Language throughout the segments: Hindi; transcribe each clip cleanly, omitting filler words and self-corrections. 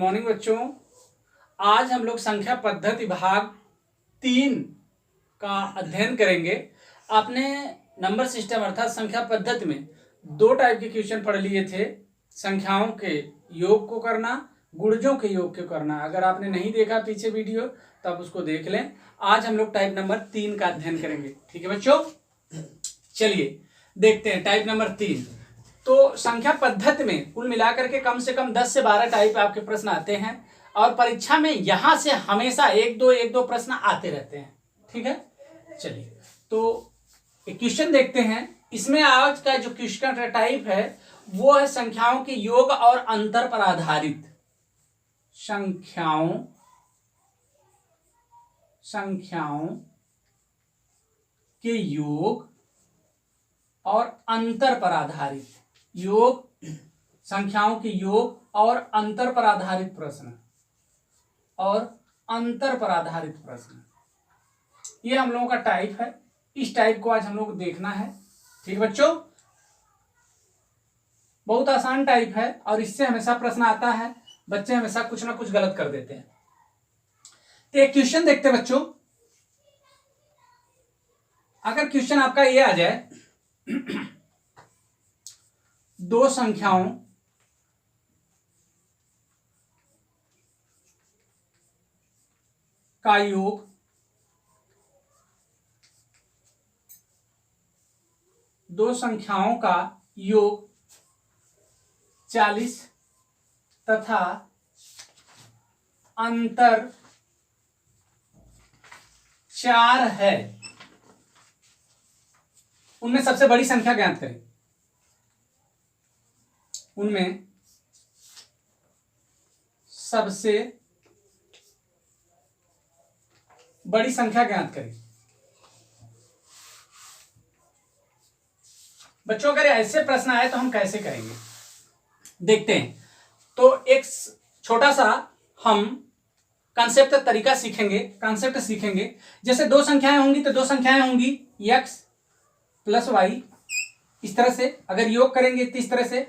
मॉर्निंग बच्चों। आज हम लोग संख्या पद्धति भाग 3 का अध्ययन करेंगे। आपने नंबर सिस्टम अर्थात संख्या पद्धति में 2 टाइप के क्वेश्चन पढ़ लिए थे, संख्याओं के योग को करना, गुणजों के योग को करना। अगर आपने नहीं देखा पीछे वीडियो तब उसको देख लें। आज हम लोग टाइप नंबर 3 का अध्ययन करेंगे। ठीक है बच्चों, चलिए देखते हैं टाइप नंबर 3। तो संख्या पद्धति में कुल मिलाकर के कम से कम 10 से 12 टाइप आपके प्रश्न आते हैं और परीक्षा में यहां से हमेशा एक दो प्रश्न आते रहते हैं। ठीक है, चलिए तो एक क्वेश्चन देखते हैं। इसमें आज का जो क्वेश्चन का टाइप है वो है संख्याओं के योग और अंतर पर आधारित। संख्याओं के योग और अंतर पर आधारित संख्याओं के योग और अंतर पर आधारित प्रश्न ये हम लोगों का टाइप है। इस टाइप को आज हम लोग को देखना है। ठीक है बच्चों, बहुत आसान टाइप है और इससे हमेशा प्रश्न आता है। बच्चे हमेशा कुछ ना कुछ गलत कर देते हैं। तो एक क्वेश्चन देखते हैं बच्चों। अगर क्वेश्चन आपका ये आ जाए, 2 संख्याओं का योग 40 तथा अंतर 4 है। उनमें सबसे बड़ी संख्या ज्ञात करें। उनमें सबसे बड़ी संख्या ज्ञात करें। बच्चों अगर ऐसे प्रश्न आए तो हम कैसे करेंगे देखते हैं। तो एक छोटा सा हम कांसेप्ट सीखेंगे। जैसे 2 संख्याएं होंगी तो 2 संख्याएं होंगी x प्लस y, इस तरह से अगर योग करेंगे तो इस तरह से।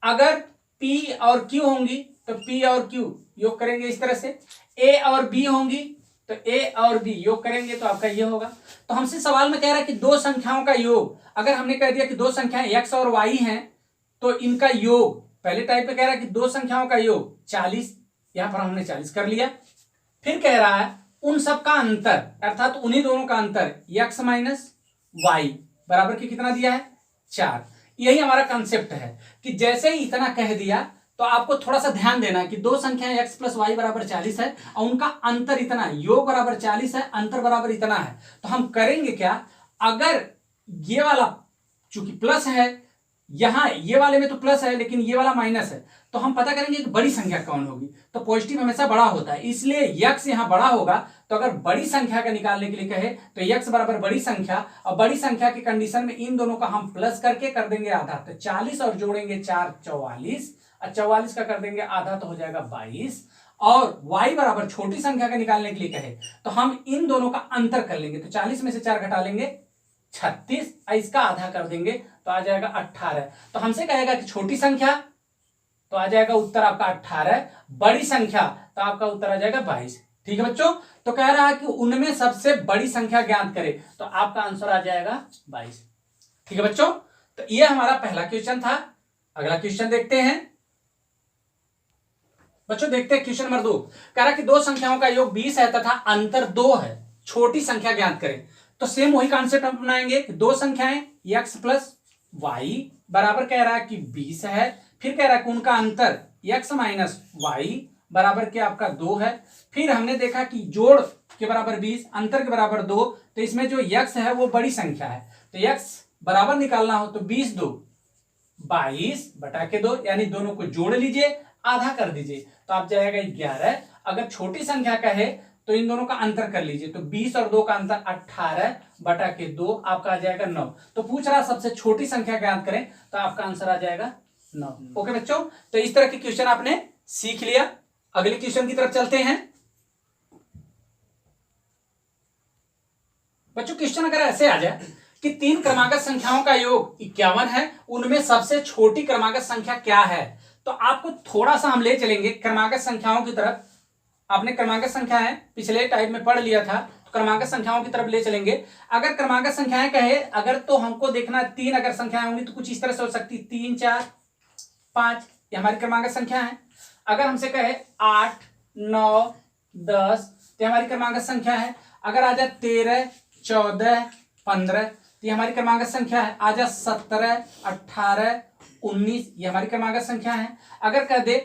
अगर p और q होंगी तो p और q योग करेंगे इस तरह से। a और b होंगी तो a और b योग करेंगे तो आपका ये होगा। तो हमसे सवाल में कह रहा है कि 2 संख्याओं का योग। अगर हमने कह दिया कि 2 संख्याएं x और y हैं तो इनका योग, पहले टाइप पे कह रहा है कि 2 संख्याओं का योग 40, यहां पर हमने 40 कर लिया। फिर कह रहा है उन सब का अंतर अर्थात उन्हीं दोनों का अंतर x माइनस y बराबर की कितना दिया है 4। यही हमारा कंसेप्ट है कि जैसे ही इतना कह दिया तो आपको थोड़ा सा ध्यान देना है कि 2 संख्याएं x प्लस वाई बराबर 40 है और उनका अंतर इतना, योग बराबर 40 है, अंतर बराबर इतना है। तो हम करेंगे क्या, अगर ये वाला चूंकि प्लस है, यहां ये वाले में तो प्लस है लेकिन ये वाला माइनस है, तो हम पता करेंगे कि बड़ी संख्या कौन होगी। तो पॉजिटिव हमेशा बड़ा होता है, इसलिए x यहां बड़ा होगा। तो अगर बड़ी संख्या का निकालने के लिए कहे तो x बराबर बड़ी संख्या, और बड़ी संख्या की कंडीशन में इन दोनों का हम प्लस करके कर देंगे आधा। तो 40 और जोड़ेंगे 4 44, और 44 का कर देंगे आधा तो हो जाएगा 22। और y बराबर छोटी संख्या का निकालने के लिए कहे तो हम इन दोनों का अंतर कर लेंगे। तो 40 में से 4 घटा लेंगे 36, इसका आधा कर देंगे तो आ जाएगा 18। तो हमसे कहेगा कि छोटी संख्या तो आ जाएगा उत्तर आपका 18, बड़ी संख्या तो आपका उत्तर आ जाएगा 22। ठीक है बच्चों, तो कह रहा है कि उनमें सबसे बड़ी संख्या ज्ञात करे तो आपका आंसर आ जाएगा 22। ठीक है बच्चों, तो ये हमारा पहला क्वेश्चन था। अगला क्वेश्चन देखते हैं बच्चों। देखते हैं क्वेश्चन नंबर 2। कह रहा है कि 2 संख्याओं का योग 20 है तथा अंतर 2 है, छोटी संख्या ज्ञात करें। तो सेम वही कॉन्सेप्ट हम अपनाएंगे। 2 संख्याएं x प्लस वाई बराबर कह रहा है कि 20 है। फिर कह रहा है कि उनका अंतर x माइनस वाई बराबर के आपका 2 है। फिर हमने देखा कि जोड़ के बराबर 20, अंतर के बराबर 2, तो इसमें जो x है वो बड़ी संख्या है। तो x बराबर निकालना हो तो 20 2 22 बटा के 2, यानी दोनों को जोड़ लीजिए, आधा कर दीजिए तो आप जाएगा 11। अगर छोटी संख्या का है तो इन दोनों का अंतर कर लीजिए, तो 20 और 2 का अंतर 18 बटा के 2 आपका आ जाएगा 9। तो पूछ रहा सबसे छोटी संख्या ज्ञात करें तो आपका आंसर आ जाएगा 9। ओके बच्चों, तो इस तरह के क्वेश्चन आपने सीख लिया। अगले क्वेश्चन की तरफ चलते हैं बच्चों। क्वेश्चन अगर ऐसे आ जाए कि 3 क्रमागत संख्याओं का योग 51 है, उनमें सबसे छोटी क्रमागत संख्या क्या है। तो आपको थोड़ा सा हम ले चलेंगे क्रमागत संख्याओं की तरफ। आपने क्रमागत संख्याएं पिछले टाइप में पढ़ लिया था, तो क्रमागत संख्याओं की तरफ ले चलेंगे। अगर क्रमागत संख्याएं कहे अगर, तो हमको देखना 3 अगर संख्याएं होंगी तो कुछ इस तरह से हो सकती, 3 4 5, ये हमारी क्रमागत संख्या है। अगर हमसे कहे 8 9 10, तो हमारी क्रमागत संख्या है। अगर आ जाए 13 14 15, तो ये हमारी क्रमागत संख्या है। आ जाए 17 18 19, ये हमारी क्रमागत संख्या है। अगर कह दे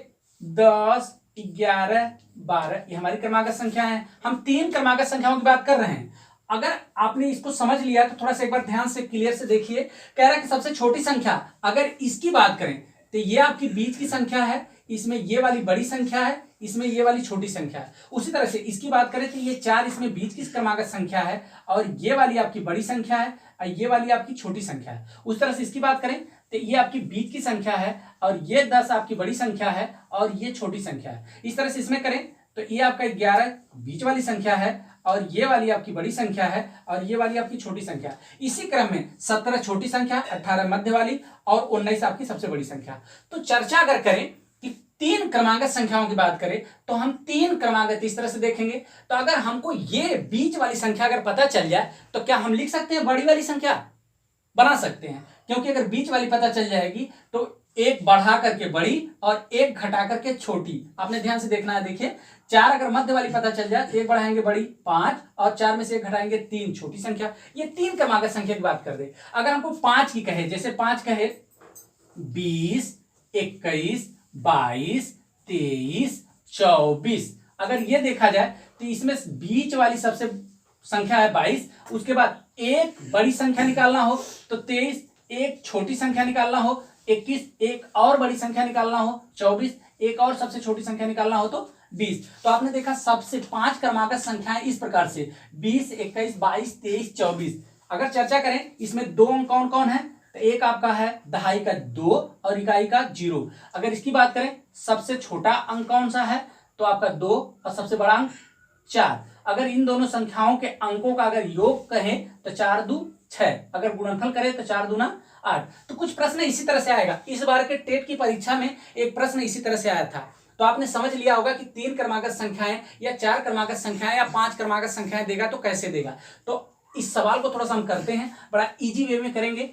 10 11 12, ये हमारी क्रमागत संख्या है। हम 3 क्रमागत संख्याओं की बात कर रहे हैं। अगर आपने इसको समझ लिया तो थोड़ा सा एक बार ध्यान से क्लियर से देखिए। कह रहा है कि सबसे छोटी संख्या, अगर इसकी बात करें तो ये आपकी बीच की संख्या है, इसमें ये वाली बड़ी संख्या है, इसमें ये वाली छोटी संख्या है। उसी तरह से इसकी बात करें तो ये 4 इसमें बीच की क्रमागत संख्या है, और ये वाली आपकी बड़ी संख्या है और ये वाली आपकी छोटी संख्या है। उस तरह से इसकी बात करें तो ये आपकी बीच की संख्या है, और ये 10 आपकी बड़ी संख्या है, और ये छोटी संख्या है। इस तरह से इसमें करें तो ये आपका 11 बीच वाली संख्या है, और ये वाली आपकी बड़ी संख्या है, और ये वाली आपकी छोटी संख्या है। इसी क्रम में 17 छोटी संख्या, 18 मध्य वाली, और 19 आपकी सबसे बड़ी संख्या। तो चर्चा अगर करें कि 3 क्रमागत संख्याओं की बात करें तो हम 3 क्रमागत इस तरह से देखेंगे। तो अगर हमको ये बीच वाली संख्या अगर पता चल जाए तो क्या हम लिख सकते हैं बड़ी वाली संख्या? बना सकते हैं, क्योंकि अगर बीच वाली पता चल जाएगी तो एक बढ़ा करके बड़ी और एक घटा करके छोटी। आपने ध्यान से देखना है, देखिए 4 अगर मध्य वाली पता चल जाए, एक बढ़ाएंगे बड़ी 5, और 4 में से एक घटाएंगे 3 छोटी संख्या। ये 3 क्रमागत संख्या की बात कर दे। अगर हमको 5 की कहे, जैसे 5 कहे 20 21 22 23 24, अगर ये देखा जाए तो इसमें बीच वाली सबसे संख्या है 22, उसके बाद एक बड़ी संख्या निकालना हो तो 23, एक छोटी संख्या निकालना हो 21, एक और बड़ी संख्या निकालना हो 24, एक और सबसे छोटी संख्या निकालना हो तो 20। तो आपने देखा सबसे 5 क्रमागत संख्याएं इस प्रकार से 20 21 22 23 24। अगर चर्चा करें इसमें 2 अंक कौन कौन है, तो एक आपका है दहाई का 2 और इकाई का 0। अगर इसकी बात करें सबसे छोटा अंक कौन सा है, तो आपका 2, और सबसे बड़ा अंक 4। अगर इन दोनों संख्याओं के अंकों का अगर योग कहें तो 4 2 6, अगर गुणनफल करें तो 4 दूना 8। तो कुछ प्रश्न इसी तरह से आएगा। इस बार के टेट की परीक्षा में एक प्रश्न इसी तरह से आया था। तो आपने समझ लिया होगा कि 3 क्रमागत संख्याएं या 4 क्रमागत संख्याएं या 5 क्रमागत संख्याएं देगा तो कैसे देगा। तो इस सवाल को थोड़ा सा हम करते हैं, बड़ा इजी वे में करेंगे।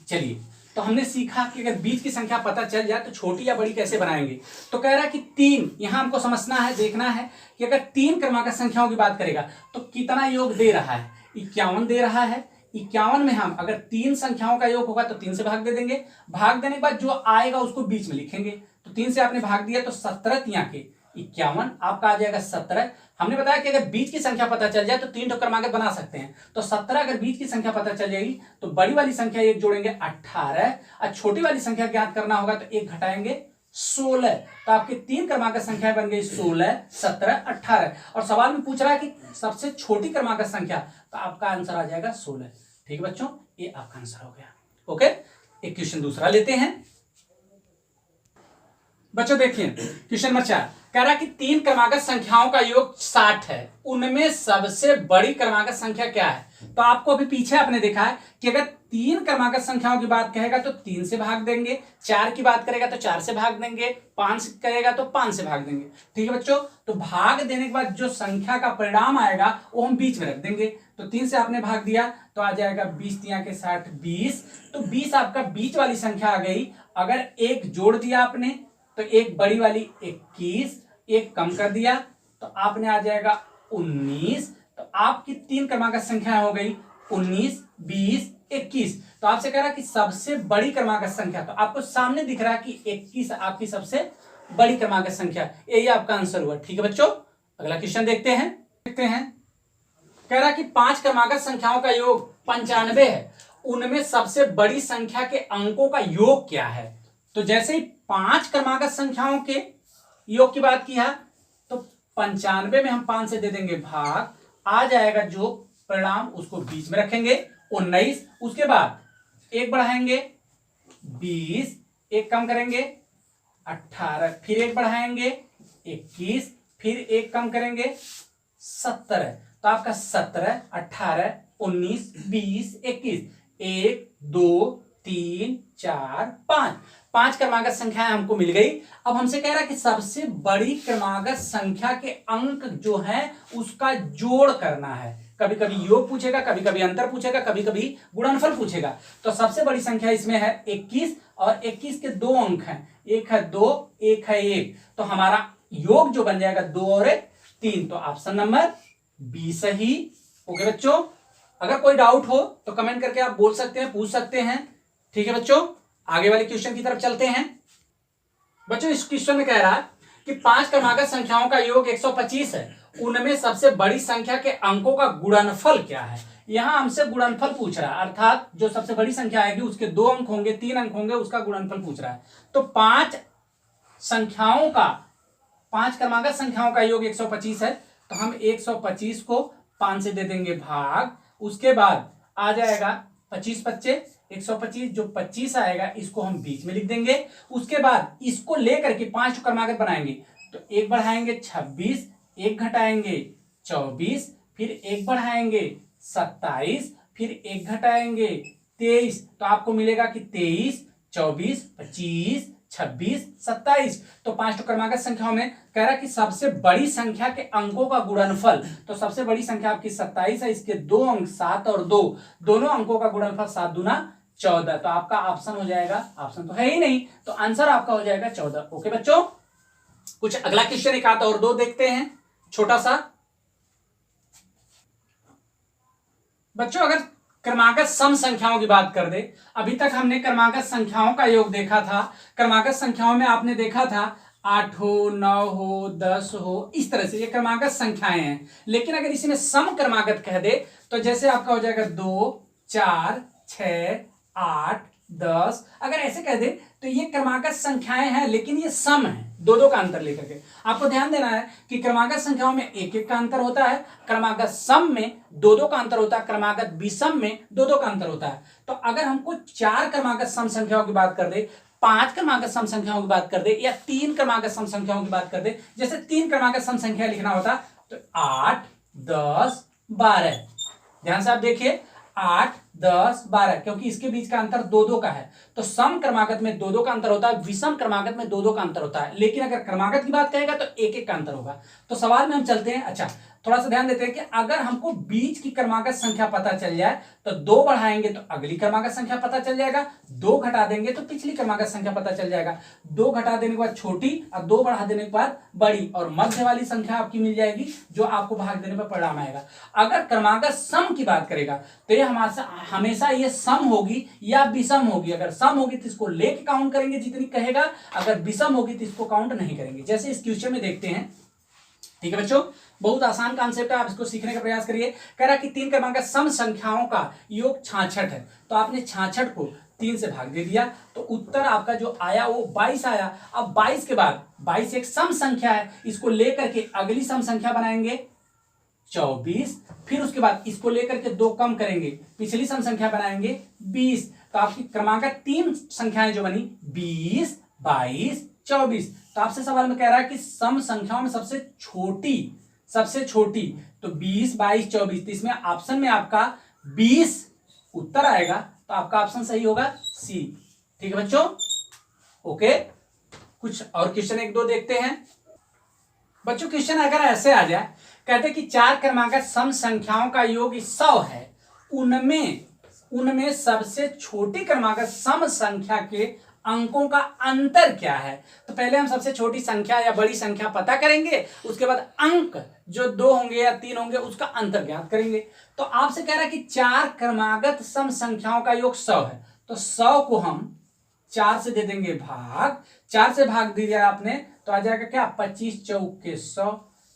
चलिए, तो हमने सीखा कि अगर बीच की संख्या पता चल जाए तो छोटी या बड़ी कैसे बनाएंगे। तो कह रहा है कि 3, यहां हमको समझना है, देखना है कि अगर 3 क्रमागत संख्याओं की बात करेगा तो कितना योग दे रहा है। 51 दे रहा है। 51 में हम अगर 3 संख्याओं का योग होगा तो 3 से भाग दे देंगे। भाग देने के बाद जो आएगा उसको बीच में लिखेंगे। तो 3 से आपने भाग दिया तो 17 तिया के 51, आपका आ जाएगा 17। हमने बताया कि अगर बीच की संख्या पता चल जाए तो 3 क्रमागत बना सकते हैं। तो 17 अगर बीच की संख्या पता चल जाएगी तो बड़ी वाली संख्या एक जोड़ेंगे 18, और छोटी वाली संख्या ज्ञात करना होगा तो एक घटाएंगे 16। तो आपके 3 क्रमागत संख्या बन गई 16 17 18। और सवाल में पूछ रहा है कि सबसे छोटी क्रमागत संख्या, तो आपका आंसर आ जाएगा 16। ठीक है बच्चों, ये आपका आंसर हो गया। ओके, एक क्वेश्चन दूसरा लेते हैं। बच्चों देखिए क्वेश्चन नंबर 4 कह रहा है कि 3 क्रमागत संख्याओं का योग 60 है, उनमें सबसे बड़ी क्रमागत संख्या क्या है। तो आपको अभी पीछे आपने देखा है कि अगर 3 क्रमागत संख्याओं की बात कहेगा तो 3 से भाग देंगे, 4 की बात करेगा तो 4 से भाग देंगे, 5 करेगा तो 5 से भाग देंगे। ठीक है बच्चों, तो भाग देने के बाद जो संख्या का परिणाम आएगा वो हम बीच में रख देंगे। तो 3 से आपने भाग दिया तो आ जाएगा 20 तिया के 60 20। तो 20 आपका बीच वाली संख्या आ गई। अगर एक जोड़ दिया आपने तो एक बड़ी वाली 21, एक कम कर दिया तो आपने आ जाएगा 19। तो आपकी 3 क्रमागत संख्या हो गई 19 20 21। तो आपसे कह रहा है कि सबसे बड़ी क्रमागत संख्या, तो आपको सामने दिख रहा है कि 21 आपकी सबसे बड़ी क्रमागत संख्या, यही आपका आंसर हुआ। ठीक है बच्चों, अगला क्वेश्चन देखते हैं। कह रहा है कि 5 क्रमागत संख्याओं का योग 95 है, उनमें सबसे बड़ी संख्या के अंकों का योग क्या है। तो जैसे ही 5 क्रमागत संख्याओं के योग की बात की है तो 95 में हम 5 से दे देंगे भाग, आ जाएगा जो परिणाम उसको बीच में रखेंगे 19। उसके बाद एक बढ़ाएंगे 20, एक कम करेंगे 18, फिर एक बढ़ाएंगे 21, फिर एक कम करेंगे 17। तो आपका 17 18 19 20 21, 1 2 3 4 5, 5 क्रमागत संख्याएं हमको मिल गई। अब हमसे कह रहा है कि सबसे बड़ी क्रमागत संख्या के अंक जो है उसका जोड़ करना है। कभी कभी योग पूछेगा, कभी कभी अंतर पूछेगा, कभी कभी गुणनफल पूछेगा। तो सबसे बड़ी संख्या इसमें है 21 और 21 के 2 अंक हैं, एक है 2, एक है 1। तो हमारा योग जो बन जाएगा 2 और 1 3। तो ऑप्शन नंबर बी सही। ओके बच्चों, अगर कोई डाउट हो तो कमेंट करके आप बोल सकते हैं, पूछ सकते हैं। ठीक है बच्चों, आगे वाले क्वेश्चन की तरफ चलते हैं। बच्चों इस क्वेश्चन में कह रहा है कि 5 क्रमागत संख्याओं का योग 125 है, उनमें सबसे बड़ी संख्या के अंकों का गुणनफल क्या है। यहां हमसे गुणनफल पूछ रहा है, अर्थात जो सबसे बड़ी संख्या आएगी उसके 2 अंक होंगे, 3 अंक होंगे, उसका गुणनफल पूछ रहा है। तो 5 क्रमागत संख्याओं का योग 125 है, तो हम 125 को 5 से दे देंगे भाग। उसके बाद आ जाएगा 25 बच्चे 125, जो 25 आएगा इसको हम बीच में लिख देंगे। उसके बाद इसको लेकर के 5 क्रमागत बनाएंगे। तो 1 बढ़ाएंगे 26, 1 घटाएंगे 24, फिर 1 बढ़ाएंगे 27, फिर 1 घटाएंगे 23। तो आपको मिलेगा कि 23, 24, 25, 26, 27। तो 5 क्रमागत संख्याओं में कह रहा कि सबसे बड़ी संख्या के अंकों का गुणनफल। तो सबसे बड़ी संख्या आपकी 27 है, इसके 2 अंक 7 और 2, दोनों अंकों का गुणनफल 7 दूना 14। तो आपका ऑप्शन हो जाएगा, ऑप्शन तो है ही नहीं, तो आंसर आपका हो जाएगा 14। ओके बच्चों, कुछ अगला क्वेश्चन एक आध और दो देखते हैं छोटा सा। बच्चों अगर क्रमागत सम संख्याओं की बात कर दे, अभी तक हमने क्रमागत संख्याओं का योग देखा था। क्रमागत संख्याओं में आपने देखा था 8 हो, 9 हो, 10 हो, इस तरह से ये क्रमागत संख्याएं हैं। लेकिन अगर इसमें सम क्रमागत कह दे तो जैसे आपका हो जाएगा 2, 4, 6, 8, 10। अगर ऐसे कह दे तो ये क्रमागत संख्याएं हैं, लेकिन ये सम है, 2-2 का अंतर लेकर के। आपको ध्यान देना है कि क्रमागत संख्याओं में 1-1 का अंतर होता है, क्रमागत सम में 2-2 का अंतर होता है, क्रमागत विषम में 2-2 का अंतर होता है। तो अगर हमको 4 क्रमागत सम संख्याओं की बात कर दे, 5 क्रमागत सम संख्याओं की बात कर दे, या 3 क्रमागत सम संख्याओं की बात कर दे, जैसे 3 क्रमागत सम संख्या लिखना होता तो 8, 10, 12। ध्यान से आप देखिए 8, 10, 12, क्योंकि इसके बीच का अंतर 2-2 का है। तो सम क्रमागत में 2-2 का अंतर होता है, विषम क्रमागत में 2-2 का अंतर होता है। लेकिन अगर क्रमागत की बात करेगा तो 1-1 का अंतर होगा। तो सवाल में हम चलते हैं। अच्छा, थोड़ा सा ध्यान देते हैं कि अगर हमको बीच की क्रमागत संख्या पता चल जाए तो 2 बढ़ाएंगे तो अगली क्रमागत संख्या पता चल जाएगा, 2 घटा देंगे तो पिछली क्रमागत संख्या पता चल जाएगा, 2 घटा देने के बाद छोटी और 2 बढ़ा देने के बाद बड़ी, और मध्य वाली संख्या आपकी मिल जाएगी जो आपको भाग देने पर परिणाम आएगा। अगर क्रमागत सम की बात करेगा तो ये हमेशा ये सम होगी या विषम होगी। अगर सम होगी तो इसको लेके काउंट करेंगे जितनी कहेगा, अगर विषम होगी तो इसको काउंट नहीं करेंगे। जैसे इस क्वेश्चन में देखते हैं। ठीक है बच्चों, बहुत आसान कॉन्सेप्ट है, आप इसको सीखने का प्रयास करिए। कह रहा कि 3 क्रमागत सम संख्याओं का योग 66 है, तो आपने 66 को 3 से भाग दे दिया, तो उत्तर आपका जो आया वो 22 आया। अब 22 के बाद 22 एक सम संख्या है, इसको लेकर के अगली सम संख्या बनाएंगे 24, फिर उसके बाद इसको लेकर के 2 कम करेंगे, पिछली सम संख्या बनाएंगे 20। तो आपकी क्रमागत 3 संख्याएं जो बनी 20, 22, 24। तो आपसे सवाल में कह रहा है कि सम संख्याओं में सबसे छोटी तो 20, 22, 24। तो इसमें ऑप्शन में आपका 20 उत्तर आएगा, तो आपका ऑप्शन सही होगा सी। ठीक है बच्चों, ओके। कुछ और क्वेश्चन 1-2 देखते हैं। बच्चों क्वेश्चन अगर ऐसे आ जाए, कहते कि 4 क्रमागत सम संख्याओं का योग 100 है, उनमें सबसे छोटी क्रमागत सम संख्या के अंकों का अंतर क्या है। तो पहले हम सबसे छोटी संख्या या बड़ी संख्या पता करेंगे, उसके बाद अंक जो 2 होंगे या 3 होंगे उसका अंतर ज्ञात करेंगे। तो आपसे कह रहा है कि 4 क्रमागत सम संख्याओं का योग 100 है, तो 100 को हम 4 से दे देंगे भाग। 4 से भाग दिया आपने तो आ जाएगा क्या 25 चौके 100।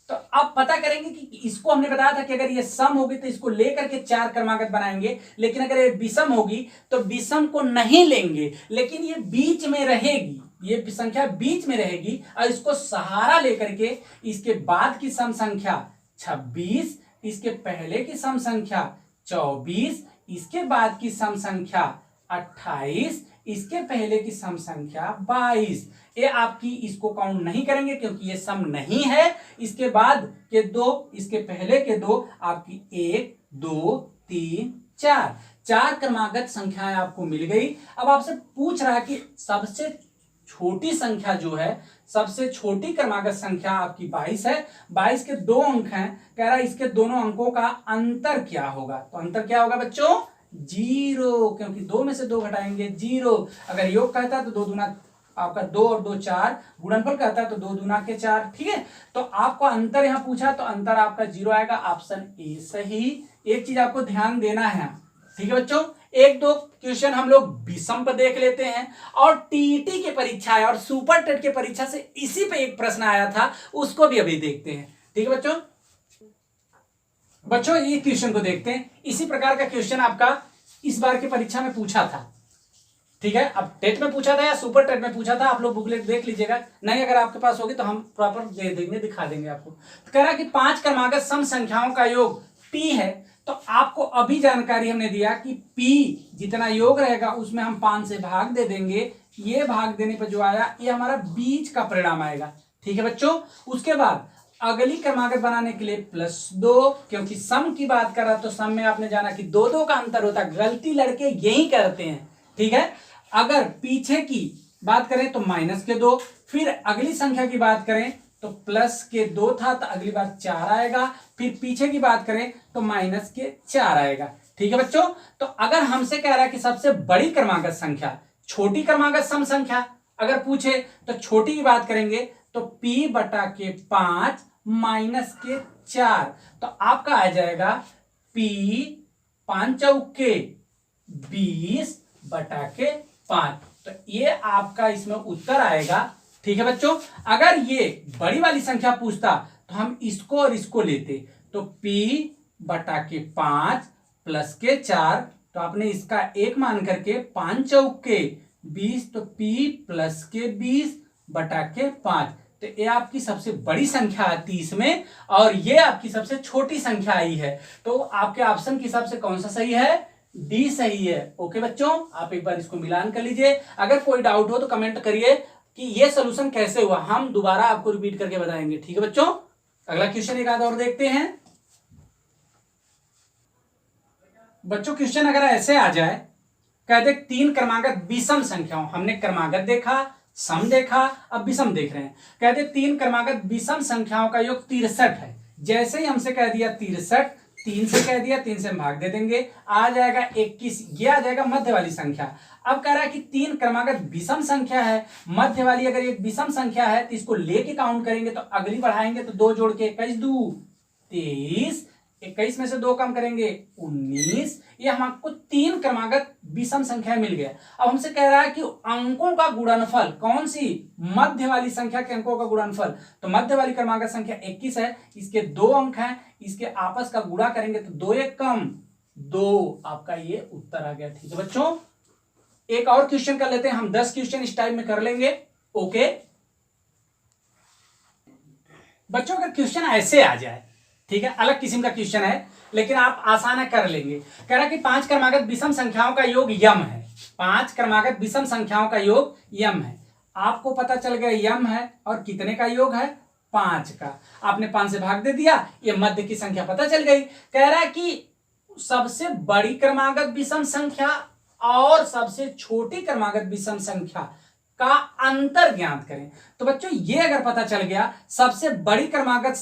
तो अब पता करेंगे कि इसको हमने बताया था कि अगर ये सम होगी तो इसको लेकर के 4 क्रमागत बनाएंगे, लेकिन अगर ये विषम होगी तो विषम को नहीं लेंगे, लेकिन ये बीच में रहेगी, ये संख्या बीच में रहेगी, और इसको सहारा लेकर के इसके बाद की सम संख्या 26, इसके पहले की सम संख्या 24, इसके बाद की सम संख्या 28, इसके पहले की सम संख्या 22। ये आपकी इसको काउंट नहीं करेंगे क्योंकि ये सम नहीं है। इसके बाद के दो, इसके पहले के दो आपकी 1 2 3 4, 4 क्रमागत संख्याएं आपको मिल गई। अब आपसे पूछ रहा है कि सबसे छोटी संख्या जो है, सबसे छोटी क्रमागत संख्या आपकी 22 है। 22 के 2 अंक हैं, कह रहा है इसके दोनों अंकों का अंतर क्या होगा। तो अंतर क्या होगा बच्चों? 0, क्योंकि 2 में से 2 घटाएंगे 0। अगर योग कहता है तो 2 दूना आपका 2 और 2 4, गुणनफल कहता है तो 2 दूना के 4। ठीक है, तो आपको अंतर यहां पूछा तो अंतर आपका 0 आएगा। ऑप्शन ए सही। एक चीज आपको ध्यान देना है, ठीक है बच्चों, एक दो क्वेश्चन हम लोग विषम पर देख लेते हैं, और टीईटी की परीक्षा है और सुपर टेट की परीक्षा से इसी पे एक प्रश्न आया था, उसको भी अभी देखते हैं। ठीक है बच्चों, बच्चों ये क्वेश्चन को देखते हैं। इसी प्रकार का क्वेश्चन आपका इस बार की परीक्षा में पूछा था। ठीक है, अब टेट में पूछा था या सुपर टेट में पूछा था, आप लोग बुकलेट देख लीजिएगा, नहीं अगर आपके पास होगी तो हम प्रॉपर दे देंगे, दिखा देंगे आपको। तो कह रहा कि 5 क्रमागत सम संख्याओं का योग p है। तो आपको अभी जानकारी हमने दिया कि p जितना योग रहेगा उसमें हम 5 से भाग दे देंगे। ये भाग देने पर जो आया ये हमारा बीज का परिणाम आएगा। ठीक है बच्चों, उसके बाद अगली क्रमागत बनाने के लिए +2, क्योंकि सम की बात कर रहा तो सम में आपने जाना कि 2 का अंतर होता है, गलती लड़के यही करते हैं। ठीक है, अगर पीछे की बात करें तो -2, फिर अगली संख्या की बात करें तो +2 था तो अगली बार 4 आएगा, फिर पीछे की बात करें तो -4 आएगा। ठीक है बच्चों, तो अगर हमसे कह रहा है कि सबसे बड़ी क्रमागत संख्या, छोटी क्रमागत सम संख्या अगर पूछे तो छोटी की बात करेंगे तो p/5 -4, तो आपका आ जाएगा p 5 चौके 20/5। तो ये आपका इसमें उत्तर आएगा। ठीक है बच्चों, अगर ये बड़ी वाली संख्या पूछता तो हम इसको और इसको लेते, तो p/5 + 4, तो आपने इसका 1 मान करके 5 चौके 20, तो p + 20/5। तो ये आपकी सबसे बड़ी संख्या आती इसमें, और ये आपकी सबसे छोटी संख्या आई है। तो आपके ऑप्शन के हिसाब से कौन सा सही है? डी सही है। ओके बच्चों, आप एक बार इसको मिलान कर लीजिए। अगर कोई डाउट हो तो कमेंट करिए कि ये सोल्यूशन कैसे हुआ, हम दोबारा आपको रिपीट करके बताएंगे। ठीक है बच्चों, अगला क्वेश्चन एक आध और देखते हैं। बच्चों क्वेश्चन अगर ऐसे आ जाए, कहते 3 क्रमागत विषम संख्याओं, हमने क्रमागत देखा, सम देखा, अब विषम देख रहे हैं। कहते 3 क्रमागत विषम संख्याओं का योग 63 है। जैसे ही हमसे कह दिया 63, 3 से कह दिया, 3 से हम भाग दे देंगे, आ जाएगा 21, ये आ जाएगा मध्य वाली संख्या। अब कह रहा है कि 3 क्रमागत विषम संख्या है, मध्य वाली अगर एक विषम संख्या है तो इसको लेके काउंट करेंगे, तो अगली बढ़ाएंगे तो 2 जोड़ के 21 2 23, 21 में से 2 कम करेंगे 19। ये हमको 3 क्रमागत विषम संख्या मिल गया। अब हमसे कह रहा है कि अंकों का गुणनफल, कौन सी? मध्य वाली संख्या के अंकों का गुणनफल। तो मध्य वाली क्रमागत संख्या 21 है, इसके 2 अंक हैं, इसके आपस का गुणा करेंगे तो 2 1 कम 2, आपका ये उत्तर आ गया। ठीक है बच्चों, एक और क्वेश्चन कर लेते हैं, हम 10 क्वेश्चन इस टाइप में कर लेंगे। ओके बच्चों, अगर क्वेश्चन ऐसे आ जाए, ठीक है, अलग किस्म का क्वेश्चन है लेकिन आप आसान कर लेंगे। कह रहा कि 5 क्रमागत विषम संख्याओं का योग यम है। 5 क्रमागत विषम संख्याओं का योग यम है। आपको पता चल गया यम है और कितने का योग है? 5 का। आपने 5 से भाग दे दिया, ये मध्य की संख्या पता चल गई। कह रहा है कि सबसे बड़ी क्रमागत विषम संख्या और सबसे छोटी क्रमागत विषम संख्या का अंतर ज्ञात करें। तो बच्चों ये अगर पता चल गया, सबसे बड़ी क्रमागत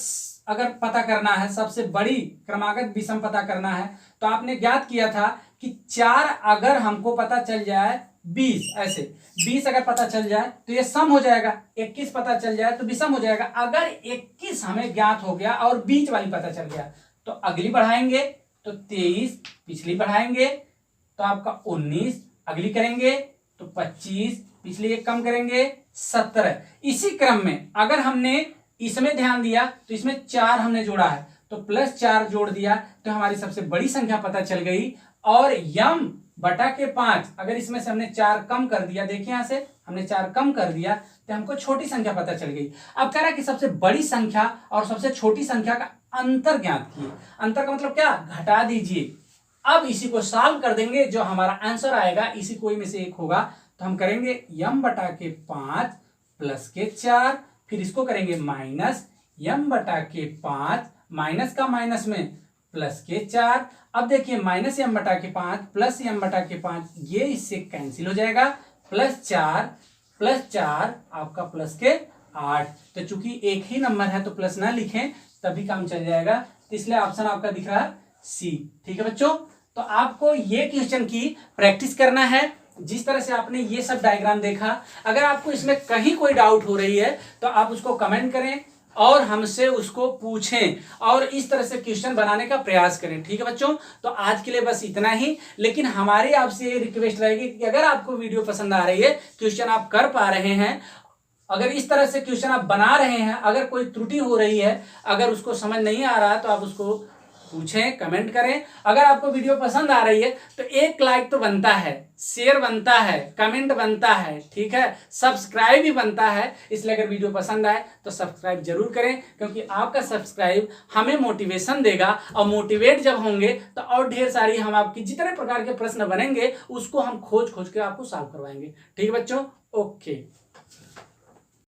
अगर पता करना है, सबसे बड़ी क्रमागत विषम पता करना है, तो आपने ज्ञात किया था कि 4 अगर हमको पता चल जाए 20, ऐसे 20 अगर पता चल जाए तो ये सम हो जाएगा, 21 पता चल जाए तो विषम हो जाएगा। अगर 21 हमें ज्ञात हो गया और बीच वाली पता चल गया तो अगली बढ़ाएंगे तो 23, पिछली बढ़ाएंगे तो आपका 19, अगली करेंगे तो 25, पिछली एक कम करेंगे 17। इसी क्रम में अगर हमने इसमें ध्यान दिया तो इसमें 4 हमने जोड़ा है तो +4 जोड़ दिया तो हमारी सबसे बड़ी संख्या पता चल गई। और यम बटा के 5, अगर इसमें से हमने 4 कम कर दिया, देखिए यहां से हमने 4 कम कर दिया तो हमको छोटी संख्या पता चल गई। अब कह रहा है कि सबसे बड़ी संख्या और सबसे छोटी संख्या का अंतर ज्ञात किए। अंतर का मतलब क्या? घटा दीजिए। अब इसी को सॉल्व कर देंगे, जो हमारा आंसर आएगा इसी कोई में से एक होगा। तो हम करेंगे m बटा के 5 प्लस के 4, फिर इसको करेंगे माइनस m बटा के 5 माइनस का माइनस में प्लस के 4। अब देखिए माइनस m बटा के 5 प्लस m बटा के 5, ये इससे कैंसिल हो जाएगा, प्लस 4 आपका प्लस के 8। तो चूंकि एक ही नंबर है तो प्लस ना लिखें तभी काम चल जाएगा, तो इसलिए ऑप्शन आपका दिख रहा है सी। ठीक है बच्चों, तो आपको ये क्वेश्चन की प्रैक्टिस करना है। जिस तरह से आपने ये सब डायग्राम देखा, अगर आपको इसमें कहीं कोई डाउट हो रही है तो आप उसको कमेंट करें और हमसे उसको पूछें और इस तरह से क्वेश्चन बनाने का प्रयास करें। ठीक है बच्चों, तो आज के लिए बस इतना ही। लेकिन हमारी आपसे ये रिक्वेस्ट रहेगी कि अगर आपको वीडियो पसंद आ रही है, क्वेश्चन आप कर पा रहे हैं, अगर इस तरह से क्वेश्चन आप बना रहे हैं, अगर कोई त्रुटि हो रही है, अगर उसको समझ नहीं आ रहा है तो आप उसको पूछें, कमेंट करें। अगर आपको वीडियो पसंद आ रही है तो एक लाइक तो बनता है, शेयर बनता है, कमेंट बनता है, ठीक है, सब्सक्राइब भी बनता है। इसलिए अगर वीडियो पसंद आए तो सब्सक्राइब जरूर करें, क्योंकि आपका सब्सक्राइब हमें मोटिवेशन देगा और मोटिवेट जब होंगे तो और ढेर सारी हम आपकी जितने प्रकार के प्रश्न बनेंगे उसको हम खोज के आपको सॉल्व करवाएंगे। ठीक है बच्चों, ओके।